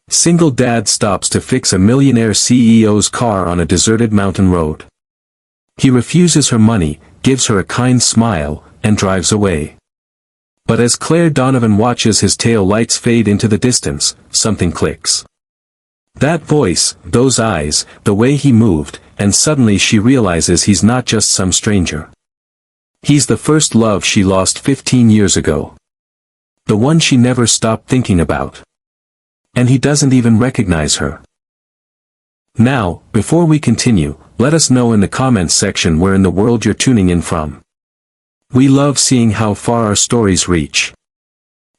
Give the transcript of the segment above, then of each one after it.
Single dad stops to fix a millionaire CEO's car on a deserted mountain road. He refuses her money, gives her a kind smile, and drives away. But as Claire Donovan watches his tail lights fade into the distance, something clicks. That voice, those eyes, the way he moved, and suddenly she realizes he's not just some stranger. He's the first love she lost 15 years ago. The one she never stopped thinking about. And he doesn't even recognize her. Now, before we continue, let us know in the comments section where in the world you're tuning in from. We love seeing how far our stories reach.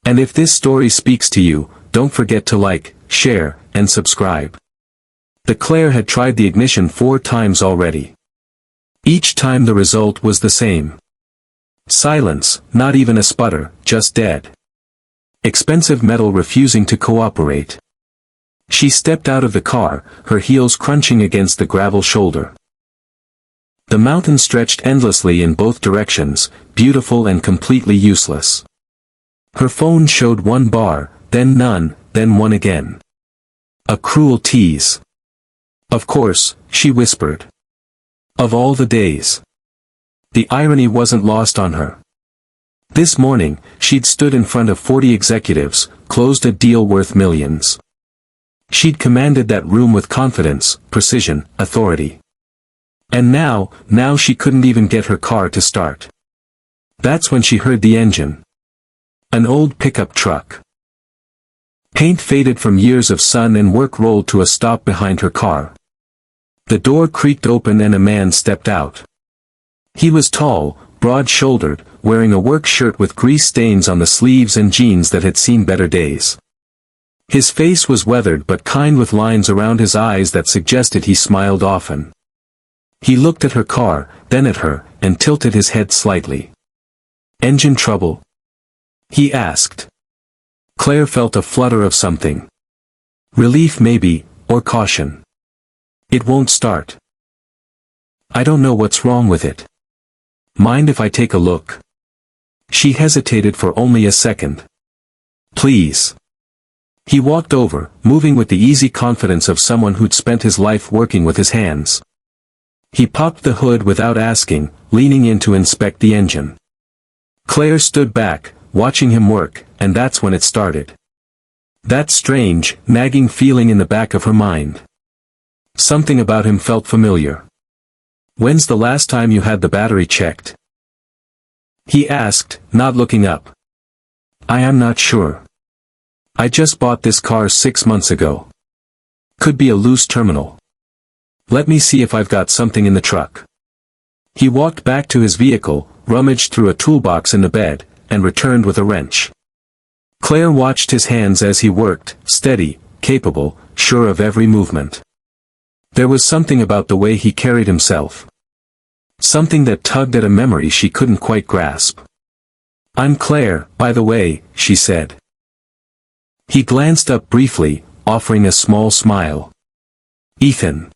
And if this story speaks to you, don't forget to like, share, and subscribe. The Claire had tried the ignition 4 times already. Each time the result was the same. Silence, not even a sputter, just dead. Expensive metal refusing to cooperate. She stepped out of the car, her heels crunching against the gravel shoulder. The mountain stretched endlessly in both directions, beautiful and completely useless. Her phone showed 1 bar, then none, then 1 again. A cruel tease. Of course, she whispered. Of all the days. The irony wasn't lost on her. This morning, she'd stood in front of 40 executives, closed a deal worth millions. She'd commanded that room with confidence, precision, authority. And now she couldn't even get her car to start. That's when she heard the engine. An old pickup truck. Paint faded from years of sun and work rolled to a stop behind her car. The door creaked open and a man stepped out. He was tall, broad-shouldered, wearing a work shirt with grease stains on the sleeves and jeans that had seen better days. His face was weathered but kind with lines around his eyes that suggested he smiled often. He looked at her car, then at her, and tilted his head slightly. "Engine trouble?" he asked. Claire felt a flutter of something. Relief maybe, or caution. "It won't start." "I don't know what's wrong with it. Mind if I take a look?" She hesitated for only a second. "Please." He walked over, moving with the easy confidence of someone who'd spent his life working with his hands. He popped the hood without asking, leaning in to inspect the engine. Claire stood back, watching him work, and that's when it started. That strange, nagging feeling in the back of her mind. Something about him felt familiar. "When's the last time you had the battery checked?" he asked, not looking up. "I am not sure. I just bought this car 6 months ago. Could be a loose terminal. Let me see if I've got something in the truck." He walked back to his vehicle, rummaged through a toolbox in the bed, and returned with a wrench. Claire watched his hands as he worked, steady, capable, sure of every movement. There was something about the way he carried himself. Something that tugged at a memory she couldn't quite grasp. "I'm Claire, by the way," she said. He glanced up briefly, offering a small smile. "Ethan."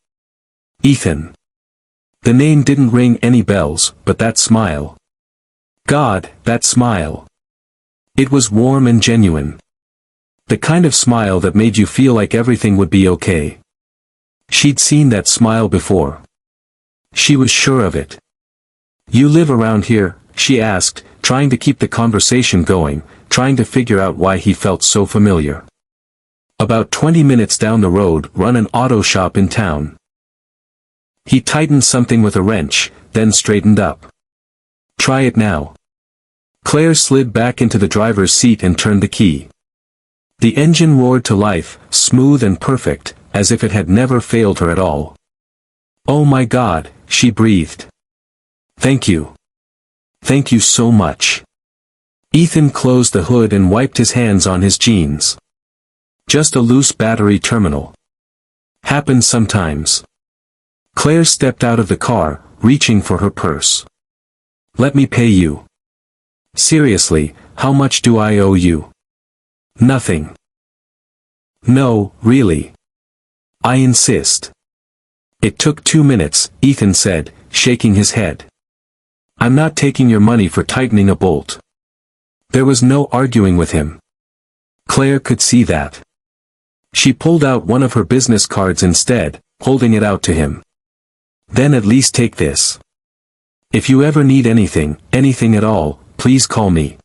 Ethan. The name didn't ring any bells, but that smile. God, that smile. It was warm and genuine. The kind of smile that made you feel like everything would be okay. She'd seen that smile before. She was sure of it. "You live around here?" she asked, trying to keep the conversation going, trying to figure out why he felt so familiar. "About 20 minutes down the road, run an auto shop in town." He tightened something with a wrench, then straightened up. "Try it now." Claire slid back into the driver's seat and turned the key. The engine roared to life, smooth and perfect, as if it had never failed her at all. "Oh my God," she breathed. "Thank you. Thank you so much." Ethan closed the hood and wiped his hands on his jeans. "Just a loose battery terminal. Happens sometimes." Claire stepped out of the car, reaching for her purse. "Let me pay you." "Seriously, how much do I owe you?" "Nothing." "No, really. I insist." "It took 2 minutes," Ethan said, shaking his head. "I'm not taking your money for tightening a bolt." There was no arguing with him. Claire could see that. She pulled out one of her business cards instead, holding it out to him. "Then at least take this. If you ever need anything at all, please call me."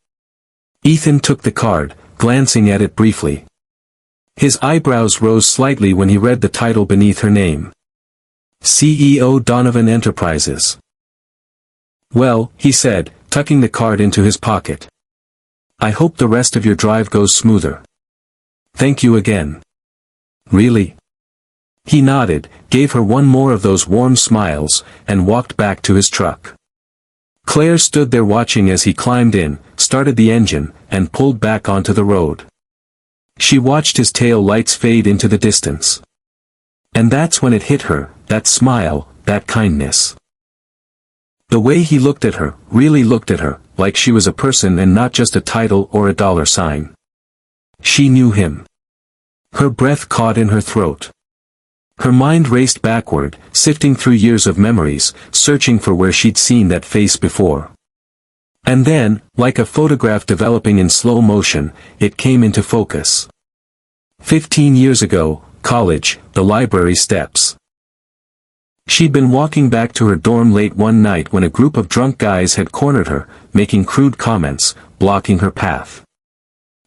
Ethan took the card, glancing at it briefly. His eyebrows rose slightly when he read the title beneath her name. CEO Donovan Enterprises. "Well," he said, tucking the card into his pocket. "I hope the rest of your drive goes smoother. Thank you again." "Really?" He nodded, gave her one more of those warm smiles, and walked back to his truck. Claire stood there watching as he climbed in, started the engine, and pulled back onto the road. She watched his tail lights fade into the distance. And that's when it hit her, that smile, that kindness. The way he looked at her, really looked at her, like she was a person and not just a title or a dollar sign. She knew him. Her breath caught in her throat. Her mind raced backward, sifting through years of memories, searching for where she'd seen that face before. And then, like a photograph developing in slow motion, it came into focus. 15 years ago, college, the library steps. She'd been walking back to her dorm late one night when a group of drunk guys had cornered her, making crude comments, blocking her path.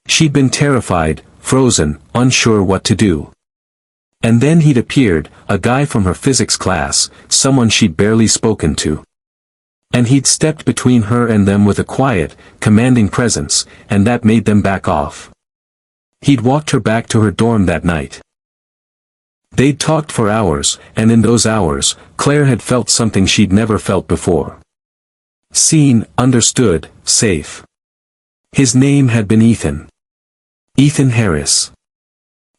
She'd been terrified, frozen, unsure what to do. And then he'd appeared, a guy from her physics class, someone she'd barely spoken to. And he'd stepped between her and them with a quiet, commanding presence, and that made them back off. He'd walked her back to her dorm that night. They'd talked for hours, and in those hours, Claire had felt something she'd never felt before. Seen, understood, safe. His name had been Ethan. Ethan Harris.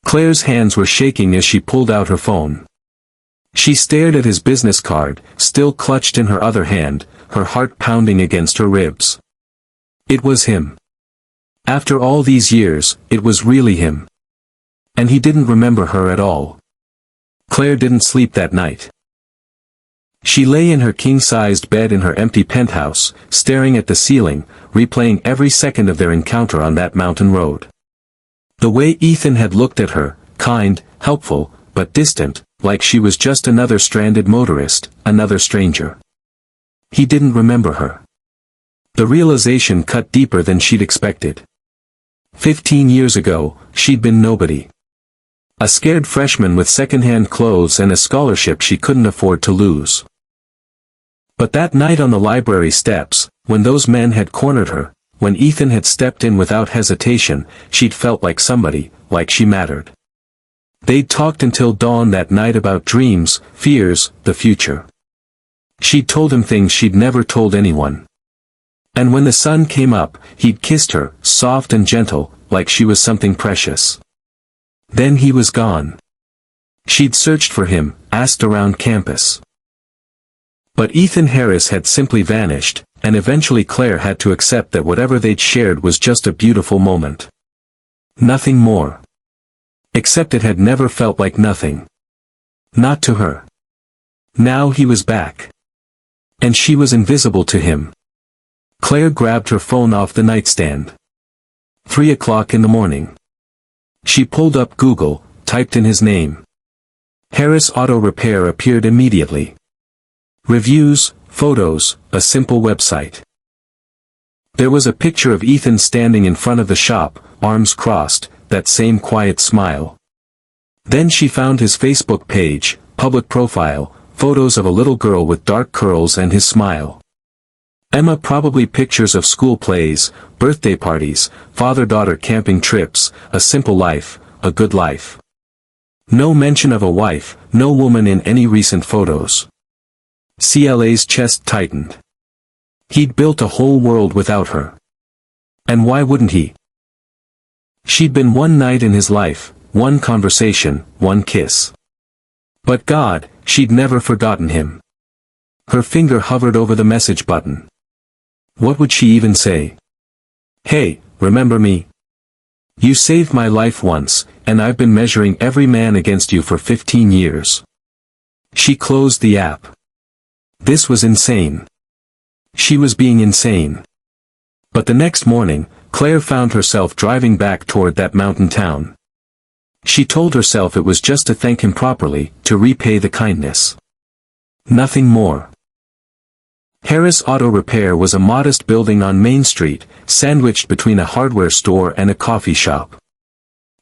Claire's hands were shaking as she pulled out her phone. She stared at his business card, still clutched in her other hand, her heart pounding against her ribs. It was him. After all these years, it was really him. And he didn't remember her at all. Claire didn't sleep that night. She lay in her king-sized bed in her empty penthouse, staring at the ceiling, replaying every second of their encounter on that mountain road. The way Ethan had looked at her, kind, helpful, but distant, like she was just another stranded motorist, another stranger. He didn't remember her. The realization cut deeper than she'd expected. 15 years ago, she'd been nobody. A scared freshman with second-hand clothes and a scholarship she couldn't afford to lose. But that night on the library steps, when those men had cornered her, when Ethan had stepped in without hesitation, she'd felt like somebody, like she mattered. They'd talked until dawn that night about dreams, fears, the future. She'd told him things she'd never told anyone. And when the sun came up, he'd kissed her, soft and gentle, like she was something precious. Then he was gone. She'd searched for him, asked around campus. But Ethan Harris had simply vanished, and eventually Claire had to accept that whatever they'd shared was just a beautiful moment. Nothing more. Except it had never felt like nothing. Not to her. Now he was back. And she was invisible to him. Claire grabbed her phone off the nightstand. 3 o'clock in the morning. She pulled up Google, typed in his name. Harris Auto Repair appeared immediately. Reviews, photos, a simple website. There was a picture of Ethan standing in front of the shop, arms crossed, that same quiet smile. Then she found his Facebook page, public profile, photos of a little girl with dark curls and his smile. Emma probably pictures of school plays, birthday parties, father-daughter camping trips, a simple life, a good life. No mention of a wife, no woman in any recent photos. CLA's chest tightened. He'd built a whole world without her. And why wouldn't he? She'd been one night in his life, one conversation, one kiss. But God, she'd never forgotten him. Her finger hovered over the message button. What would she even say? Hey, remember me? You saved my life once, and I've been measuring every man against you for 15 years. She closed the app. This was insane. She was being insane. But the next morning, Claire found herself driving back toward that mountain town. She told herself it was just to thank him properly, to repay the kindness. Nothing more. Harris Auto Repair was a modest building on Main Street, sandwiched between a hardware store and a coffee shop.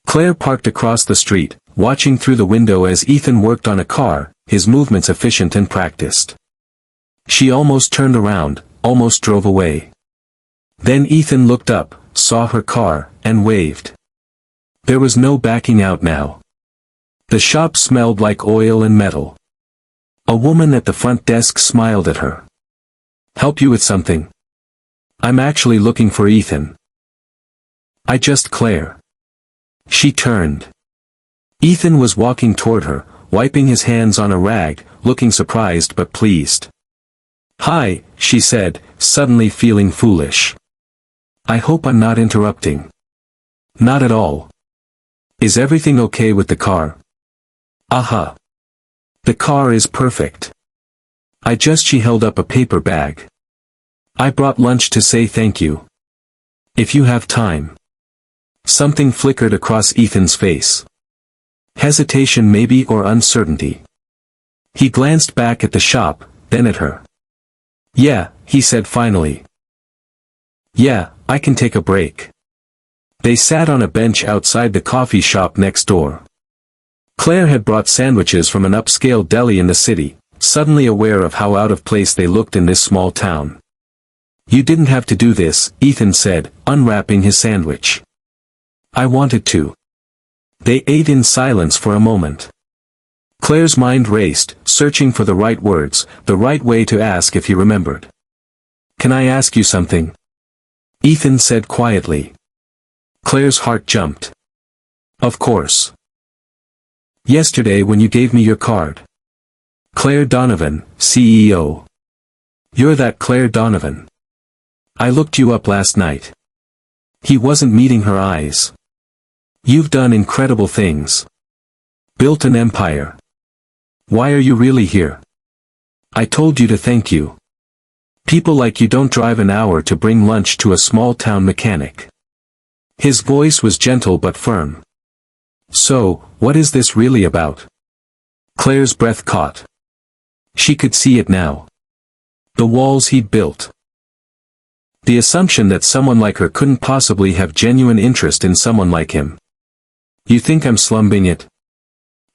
Claire parked across the street, watching through the window as Ethan worked on a car, his movements efficient and practiced. She almost turned around, almost drove away. Then Ethan looked up, saw her car, and waved. There was no backing out now. The shop smelled like oil and metal. A woman at the front desk smiled at her. "Help you with something?" "I'm actually looking for Ethan." "I just Claire." She turned. Ethan was walking toward her, wiping his hands on a rag, looking surprised but pleased. "Hi," she said, suddenly feeling foolish. "I hope I'm not interrupting." "Not at all. Is everything okay with the car?" "Uh-huh. The car is perfect. She held up a paper bag. "I brought lunch to say thank you. If you have time." Something flickered across Ethan's face. Hesitation maybe, or uncertainty. He glanced back at the shop, then at her. "Yeah," he said finally. "Yeah, I can take a break." They sat on a bench outside the coffee shop next door. Claire had brought sandwiches from an upscale deli in the city, suddenly aware of how out of place they looked in this small town. "You didn't have to do this," Ethan said, unwrapping his sandwich. "I wanted to." They ate in silence for a moment. Claire's mind raced, searching for the right words, the right way to ask if he remembered. "Can I ask you something?" Ethan said quietly. Claire's heart jumped. "Of course. Yesterday when you gave me your card." "Claire Donovan, CEO. You're that Claire Donovan. I looked you up last night." He wasn't meeting her eyes. "You've done incredible things. Built an empire. Why are you really here?" "I told you to thank you. People like you don't drive an hour to bring lunch to a small-town mechanic." His voice was gentle but firm. "So, what is this really about?" Claire's breath caught. She could see it now. The walls he'd built. The assumption that someone like her couldn't possibly have genuine interest in someone like him. "You think I'm slumming it?"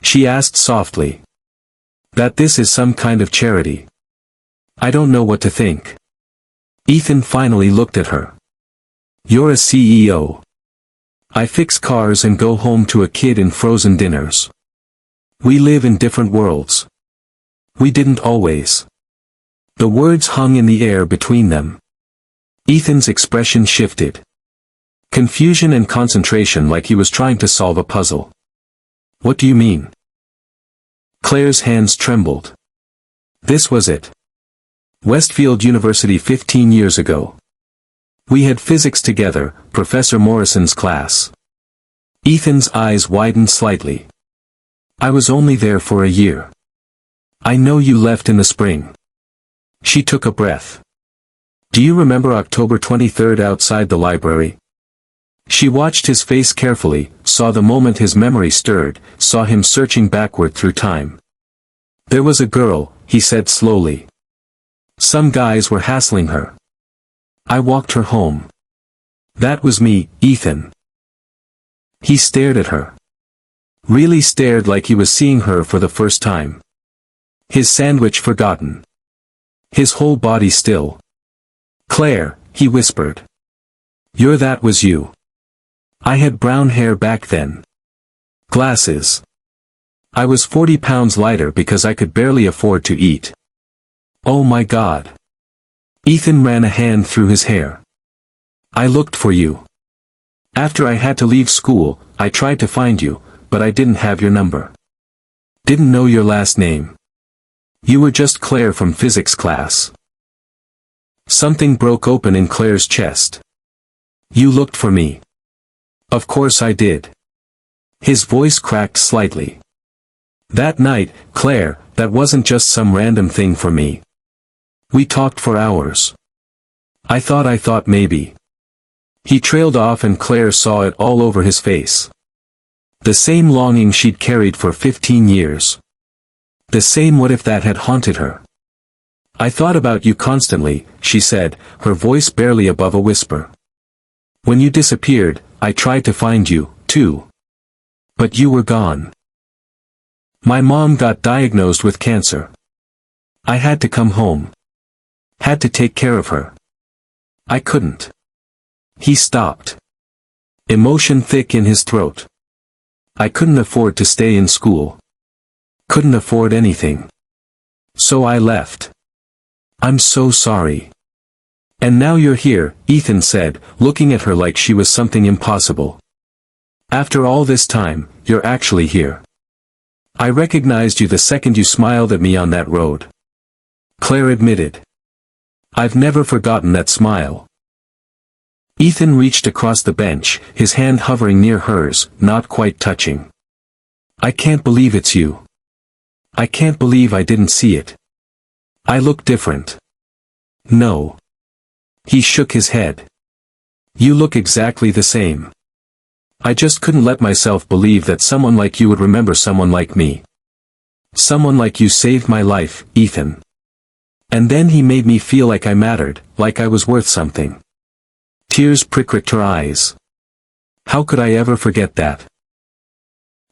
she asked softly. "That this is some kind of charity?" "I don't know what to think." Ethan finally looked at her. "You're a CEO. I fix cars and go home to a kid in frozen dinners. We live in different worlds. We didn't always." The words hung in the air between them. Ethan's expression shifted. Confusion and concentration, like he was trying to solve a puzzle. "What do you mean?" Claire's hands trembled. This was it. Westfield University 15 years ago. We had physics together, Professor Morrison's class. Ethan's eyes widened slightly. "I was only there for a year." "I know you left in the spring." She took a breath. "Do you remember October 23rd outside the library?" She watched his face carefully, saw the moment his memory stirred, saw him searching backward through time. "There was a girl," he said slowly. "Some guys were hassling her. I walked her home. That was me, Ethan." He stared at her. Really stared, like he was seeing her for the first time. His sandwich forgotten. His whole body still. "Claire," he whispered. That was you." I had brown hair back then. Glasses. I was 40 pounds lighter because I could barely afford to eat. "Oh my God." Ethan ran a hand through his hair. "I looked for you. After I had to leave school, I tried to find you, but I didn't have your number. Didn't know your last name. You were just Claire from physics class." Something broke open in Claire's chest. "You looked for me." "Of course I did." His voice cracked slightly. "That night, Claire, that wasn't just some random thing for me. We talked for hours. I thought maybe." He trailed off and Claire saw it all over his face. The same longing she'd carried for 15 years. The same what if that had haunted her. I thought about you constantly, she said, her voice barely above a whisper. When you disappeared, I tried to find you, too. But you were gone. My mom got diagnosed with cancer. I had to come home. Had to take care of her. I couldn't. He stopped. Emotion thick in his throat. I couldn't afford to stay in school. Couldn't afford anything. So I left. I'm so sorry. And now you're here, Ethan said, looking at her like she was something impossible. After all this time, you're actually here. I recognized you the second you smiled at me on that road. Claire admitted. I've never forgotten that smile. Ethan reached across the bench, his hand hovering near hers, not quite touching. I can't believe it's you. I can't believe I didn't see it. I look different. No. He shook his head. You look exactly the same. I just couldn't let myself believe that someone like you would remember someone like me. Someone like you saved my life, Ethan. And then he made me feel like I mattered, like I was worth something. Tears pricked her eyes. How could I ever forget that?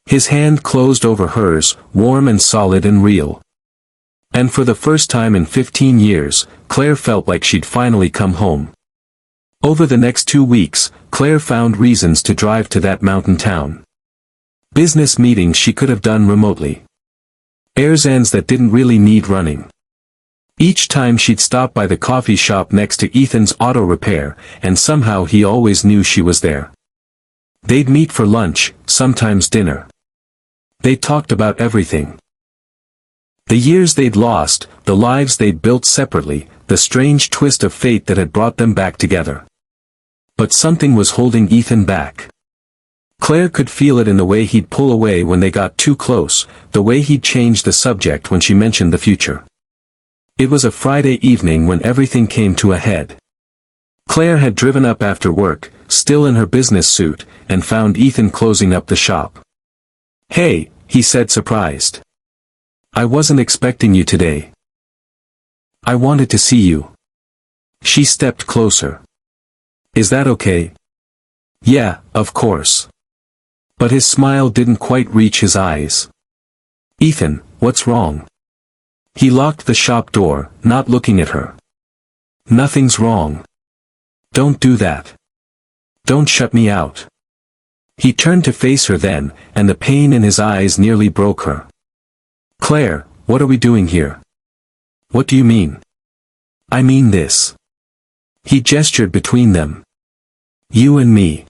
His hand closed over hers, warm and solid and real. And for the first time in 15 years, Claire felt like she'd finally come home. Over the next 2 weeks, Claire found reasons to drive to that mountain town. Business meetings she could have done remotely. Errands that didn't really need running. Each time she'd stop by the coffee shop next to Ethan's auto repair, and somehow he always knew she was there. They'd meet for lunch, sometimes dinner. They talked about everything. The years they'd lost, the lives they'd built separately, the strange twist of fate that had brought them back together. But something was holding Ethan back. Claire could feel it in the way he'd pull away when they got too close, the way he'd change the subject when she mentioned the future. It was a Friday evening when everything came to a head. Claire had driven up after work, still in her business suit, and found Ethan closing up the shop. Hey, he said surprised. I wasn't expecting you today. I wanted to see you. She stepped closer. Is that okay? Yeah, of course. But his smile didn't quite reach his eyes. Ethan, what's wrong? He locked the shop door, not looking at her. Nothing's wrong. Don't do that. Don't shut me out. He turned to face her then, and the pain in his eyes nearly broke her. Claire, what are we doing here? What do you mean? I mean this. He gestured between them. You and me.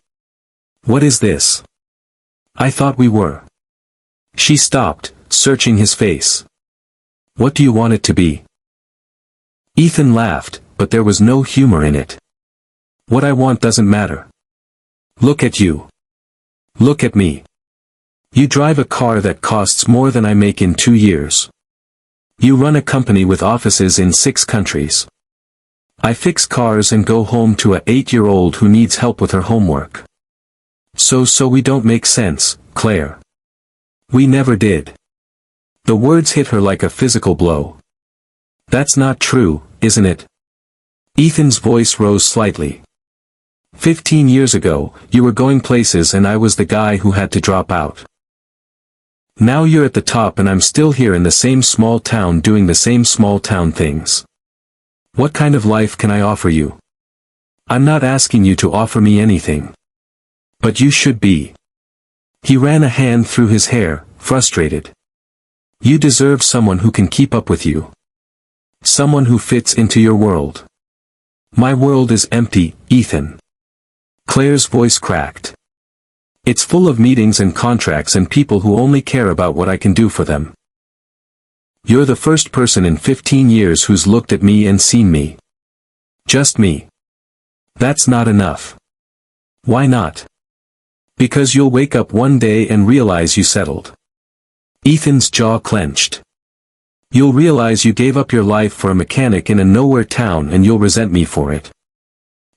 What is this? I thought we were. She stopped, searching his face. What do you want it to be? Ethan laughed, but there was no humor in it. What I want doesn't matter. Look at you. Look at me. You drive a car that costs more than I make in 2 years. You run a company with offices in 6 countries. I fix cars and go home to a 8-year-old who needs help with her homework. So we don't make sense, Claire. We never did. The words hit her like a physical blow. That's not true, isn't it? Ethan's voice rose slightly. 15 years ago, you were going places and I was the guy who had to drop out. Now you're at the top and I'm still here in the same small town doing the same small town things. What kind of life can I offer you? I'm not asking you to offer me anything. But you should be. He ran a hand through his hair, frustrated. You deserve someone who can keep up with you. Someone who fits into your world. My world is empty, Ethan. Claire's voice cracked. It's full of meetings and contracts and people who only care about what I can do for them. You're the first person in 15 years who's looked at me and seen me. Just me. That's not enough. Why not? Because you'll wake up one day and realize you settled. Ethan's jaw clenched. You'll realize you gave up your life for a mechanic in a nowhere town and you'll resent me for it.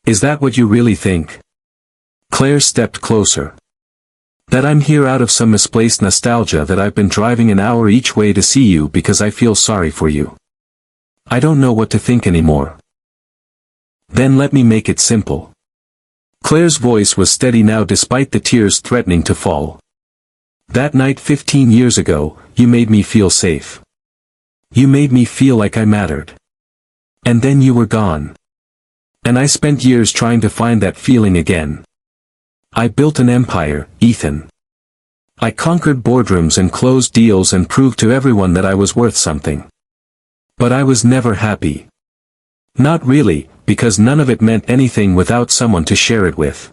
Is that what you really think? Claire stepped closer. That I'm here out of some misplaced nostalgia, that I've been driving an hour each way to see you because I feel sorry for you. I don't know what to think anymore. Then let me make it simple. Claire's voice was steady now despite the tears threatening to fall. That night 15 years ago, you made me feel safe. You made me feel like I mattered. And then you were gone. And I spent years trying to find that feeling again. I built an empire, Ethan. I conquered boardrooms and closed deals and proved to everyone that I was worth something. But I was never happy. Not really, because none of it meant anything without someone to share it with.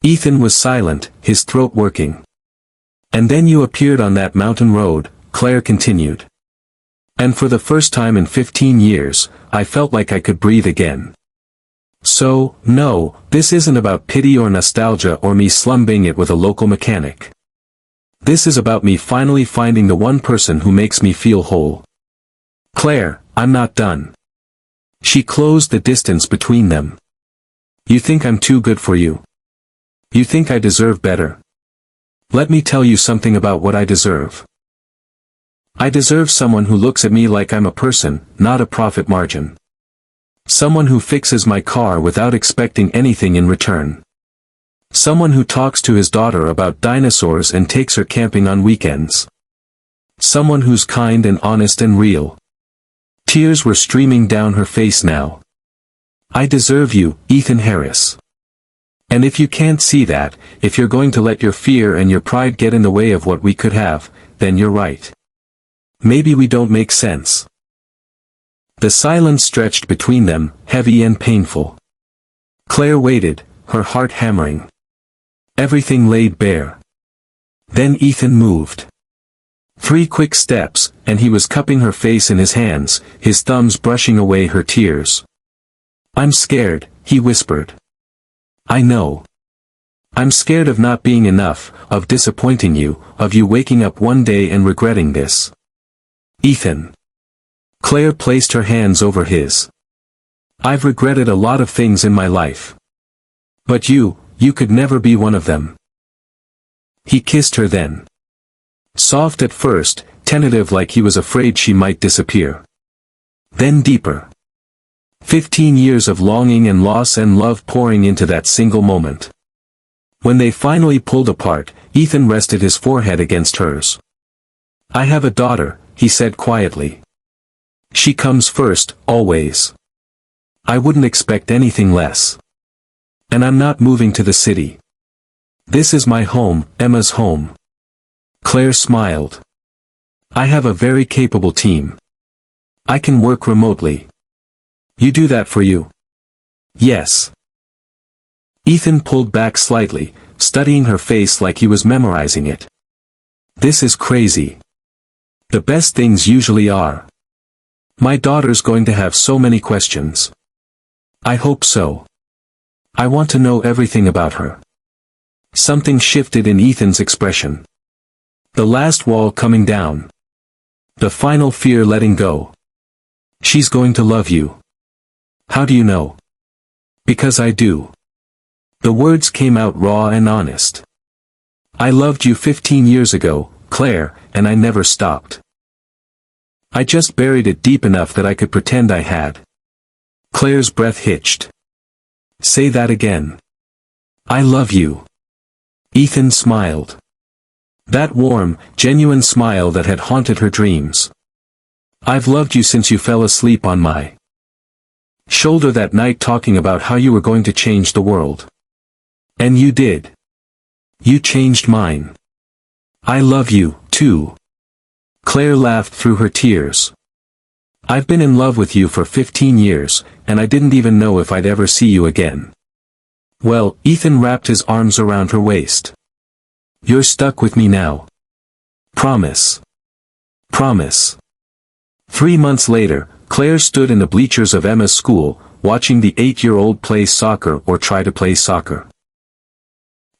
Ethan was silent, his throat working. And then you appeared on that mountain road, Claire continued. And for the first time in 15 years, I felt like I could breathe again. So, no, this isn't about pity or nostalgia or me slumming it with a local mechanic. This is about me finally finding the one person who makes me feel whole. Claire, I'm not done. She closed the distance between them. You think I'm too good for you? You think I deserve better? Let me tell you something about what I deserve. I deserve someone who looks at me like I'm a person, not a profit margin. Someone who fixes my car without expecting anything in return. Someone who talks to his daughter about dinosaurs and takes her camping on weekends. Someone who's kind and honest and real. Tears were streaming down her face now. I deserve you, Ethan Harris. And if you can't see that, if you're going to let your fear and your pride get in the way of what we could have, then you're right. Maybe we don't make sense. The silence stretched between them, heavy and painful. Claire waited, her heart hammering. Everything laid bare. Then Ethan moved. 3 quick steps, and he was cupping her face in his hands, his thumbs brushing away her tears. I'm scared, he whispered. I know. I'm scared of not being enough, of disappointing you, of you waking up one day and regretting this. Ethan. Claire placed her hands over his. I've regretted a lot of things in my life. But you could never be one of them. He kissed her then. Soft at first, tentative like he was afraid she might disappear. Then deeper. 15 years of longing and loss and love pouring into that single moment. When they finally pulled apart, Ethan rested his forehead against hers. I have a daughter, he said quietly. She comes first, always. I wouldn't expect anything less. And I'm not moving to the city. This is my home, Emma's home. Claire smiled. I have a very capable team. I can work remotely. You do that for you? Yes. Ethan pulled back slightly, studying her face like he was memorizing it. This is crazy. The best things usually are. My daughter's going to have so many questions. I hope so. I want to know everything about her. Something shifted in Ethan's expression. The last wall coming down. The final fear letting go. She's going to love you. How do you know? Because I do. The words came out raw and honest. I loved you 15 years ago, Claire, and I never stopped. I just buried it deep enough that I could pretend I had. Claire's breath hitched. Say that again. I love you. Ethan smiled. That warm, genuine smile that had haunted her dreams. I've loved you since you fell asleep on my shoulder that night talking about how you were going to change the world. And you did. You changed mine. I love you, too. Claire laughed through her tears. I've been in love with you for 15 years, and I didn't even know if I'd ever see you again. Well, Ethan wrapped his arms around her waist. You're stuck with me now. Promise. Promise. 3 months later, Claire stood in the bleachers of Emma's school, watching the 8-year-old play soccer or try to play soccer.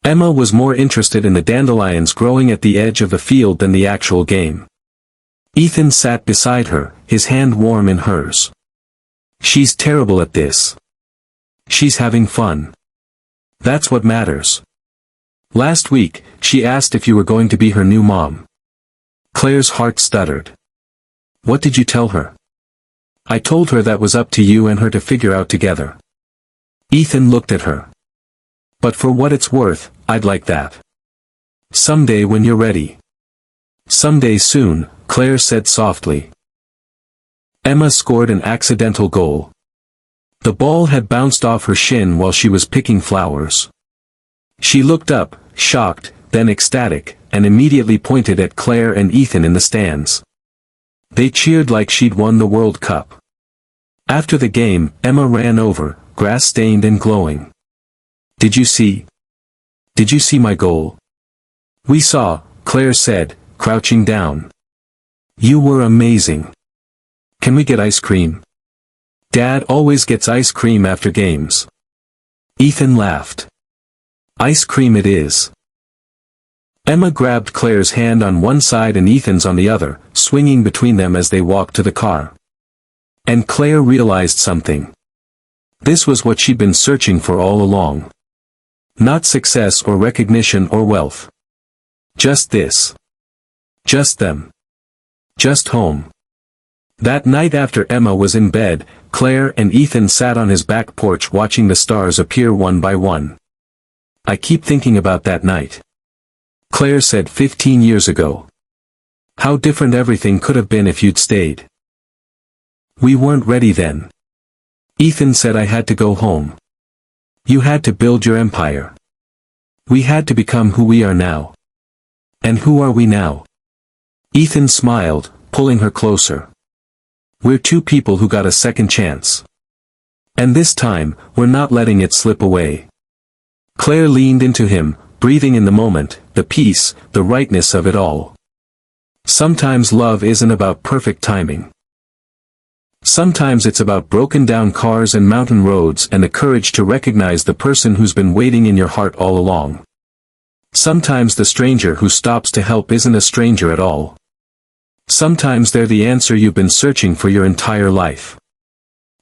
Emma was more interested in the dandelions growing at the edge of the field than the actual game. Ethan sat beside her, his hand warm in hers. She's terrible at this. She's having fun. That's what matters. Last week, she asked if you were going to be her new mom. Claire's heart stuttered. What did you tell her? I told her that was up to you and her to figure out together. Ethan looked at her. But for what it's worth, I'd like that. Someday when you're ready. Someday soon, Claire said softly. Emma scored an accidental goal. The ball had bounced off her shin while she was picking flowers. She looked up, shocked, then ecstatic, and immediately pointed at Claire and Ethan in the stands. They cheered like she'd won the World Cup. After the game, Emma ran over, grass-stained and glowing. Did you see? Did you see my goal? We saw, Claire said, crouching down. You were amazing. Can we get ice cream? Dad always gets ice cream after games. Ethan laughed. Ice cream it is. Emma grabbed Claire's hand on one side and Ethan's on the other, swinging between them as they walked to the car. And Claire realized something. This was what she'd been searching for all along. Not success or recognition or wealth. Just this. Just them. Just home. That night after Emma was in bed, Claire and Ethan sat on his back porch watching the stars appear one by one. I keep thinking about that night. Claire said 15 years ago. How different everything could have been if you'd stayed. We weren't ready then. Ethan said I had to go home. You had to build your empire. We had to become who we are now. And who are we now? Ethan smiled, pulling her closer. We're two people who got a second chance. And this time, we're not letting it slip away. Claire leaned into him, breathing in the moment, the peace, the rightness of it all. Sometimes love isn't about perfect timing. Sometimes it's about broken down cars and mountain roads and the courage to recognize the person who's been waiting in your heart all along. Sometimes the stranger who stops to help isn't a stranger at all. Sometimes they're the answer you've been searching for your entire life.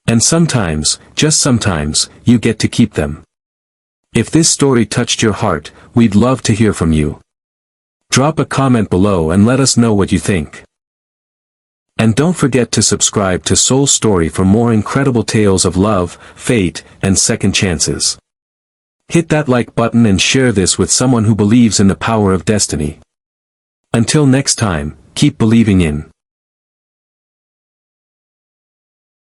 And sometimes, just sometimes, you get to keep them. If this story touched your heart, we'd love to hear from you. Drop a comment below and let us know what you think. And don't forget to subscribe to Soul Story for more incredible tales of love, fate, and second chances. Hit that like button and share this with someone who believes in the power of destiny. Until next time, keep believing in